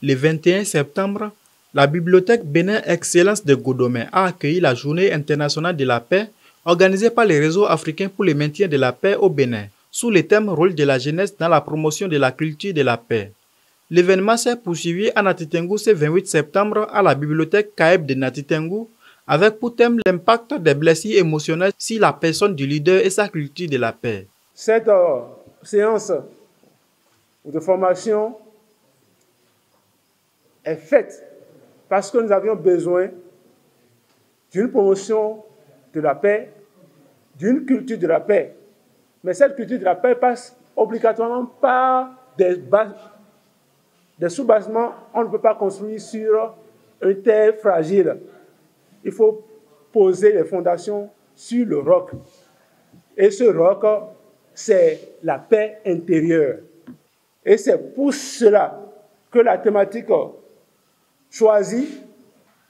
Le 21 septembre, la bibliothèque Bénin Excellence de Godomé a accueilli la Journée internationale de la paix organisée par le Réseau africain pour le maintien de la paix au Bénin, sous le thème « Rôle de la jeunesse dans la promotion de la culture de la paix ». L'événement s'est poursuivi à Nati Tengou ce 28 septembre à la bibliothèque Caeb de Nati Tengou avec pour thème l'impact des blessures émotionnelles sur la personne du leader et sa culture de la paix. Cette séance de formation est faite parce que nous avions besoin d'une promotion de la paix, d'une culture de la paix. Mais cette culture de la paix passe obligatoirement par des sous-basements. On ne peut pas construire sur une terre fragile. Il faut poser les fondations sur le roc. Et ce roc, c'est la paix intérieure. Et c'est pour cela que la thématique choisie,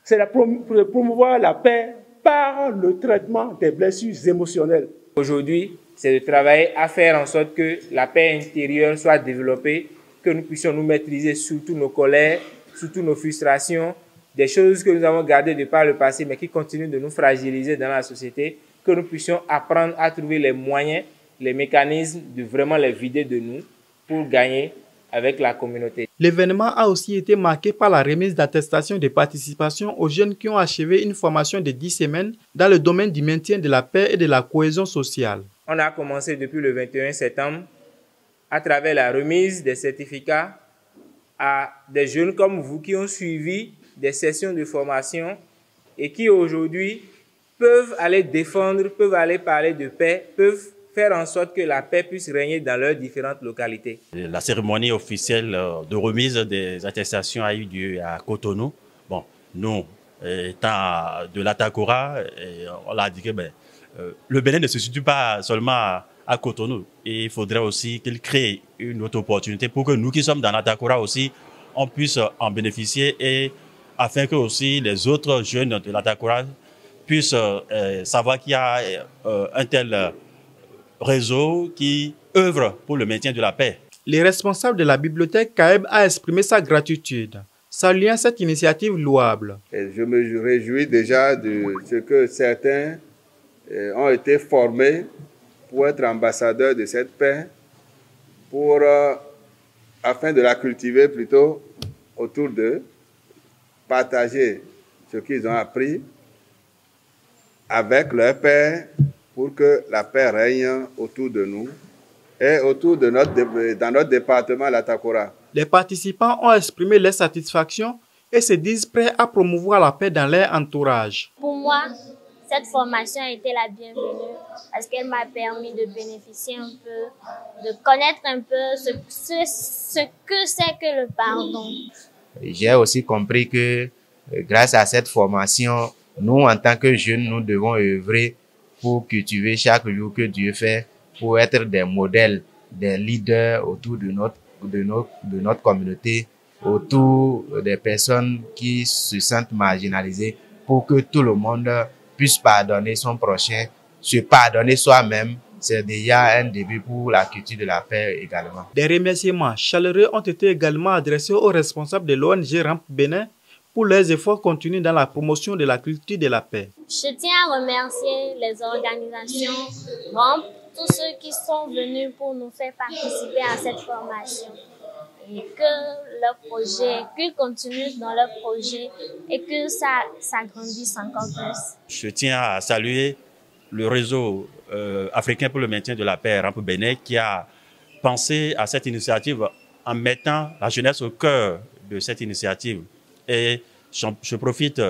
c'est de promouvoir la paix par le traitement des blessures émotionnelles. Aujourd'hui, c'est de travailler à faire en sorte que la paix intérieure soit développée, que nous puissions nous maîtriser surtout nos colères, surtout nos frustrations, des choses que nous avons gardées de par le passé, mais qui continuent de nous fragiliser dans la société, que nous puissions apprendre à trouver les moyens, les mécanismes de vraiment les vider de nous pour gagner avec la communauté. L'événement a aussi été marqué par la remise d'attestations de participation aux jeunes qui ont achevé une formation de 10 semaines dans le domaine du maintien de la paix et de la cohésion sociale. On a commencé depuis le 21 septembre à travers la remise des certificats à des jeunes comme vous qui ont suivi des sessions de formation et qui aujourd'hui peuvent aller défendre, peuvent aller parler de paix, peuvent faire en sorte que la paix puisse régner dans leurs différentes localités. La cérémonie officielle de remise des attestations a eu lieu à Cotonou. Bon, nous, étant de l'Atakora, on a dit que le Bénin ne se situe pas seulement à Cotonou. Et il faudrait aussi qu'il crée une autre opportunité pour que nous qui sommes dans l'Atakora aussi, on puisse en bénéficier et afin que aussi les autres jeunes de l'Atakora puissent savoir qu'il y a un tel réseau qui œuvre pour le maintien de la paix. Le responsable de la bibliothèque Caeb a exprimé sa gratitude, saluant cette initiative louable. Et je me réjouis déjà de ce que certains ont été formés pour être ambassadeurs de cette paix, afin de la cultiver plutôt autour d'eux, partager ce qu'ils ont appris avec leur père pour que la paix règne autour de nous et autour de dans notre département, l'Atakora. Les participants ont exprimé leur satisfaction et se disent prêts à promouvoir la paix dans leur entourage. Pour moi, cette formation a été la bienvenue parce qu'elle m'a permis de bénéficier un peu, de connaître un peu ce que c'est que le pardon. J'ai aussi compris que grâce à cette formation, nous, en tant que jeunes, nous devons œuvrer pour cultiver chaque jour que Dieu fait, pour être des modèles, des leaders autour de notre communauté, autour des personnes qui se sentent marginalisées, pour que tout le monde puisse pardonner son prochain, se pardonner soi-même. C'est déjà un début pour la culture de la paix également. Des remerciements chaleureux ont été également adressés aux responsables de l'ONG Ramp Bénin pour leurs efforts continus dans la promotion de la culture de la paix. Je tiens à remercier les organisations RAMP, tous ceux qui sont venus pour nous faire participer à cette formation. Et que leur projet, qu'ils continuent dans leur projet et que ça grandisse encore plus. Je tiens à saluer le réseau africain pour le maintien de la paix, Ramp Bénin, qui a pensé à cette initiative en mettant la jeunesse au cœur de cette initiative. Et je profite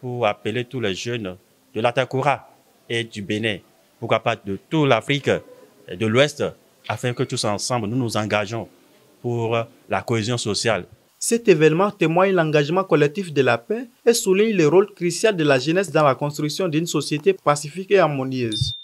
pour appeler tous les jeunes de l'Atakora et du Bénin, pourquoi pas de toute l'Afrique et de l'Ouest, afin que tous ensemble nous nous engageons pour la cohésion sociale. Cet événement témoigne l'engagement collectif de la paix et souligne le rôle crucial de la jeunesse dans la construction d'une société pacifique et harmonieuse.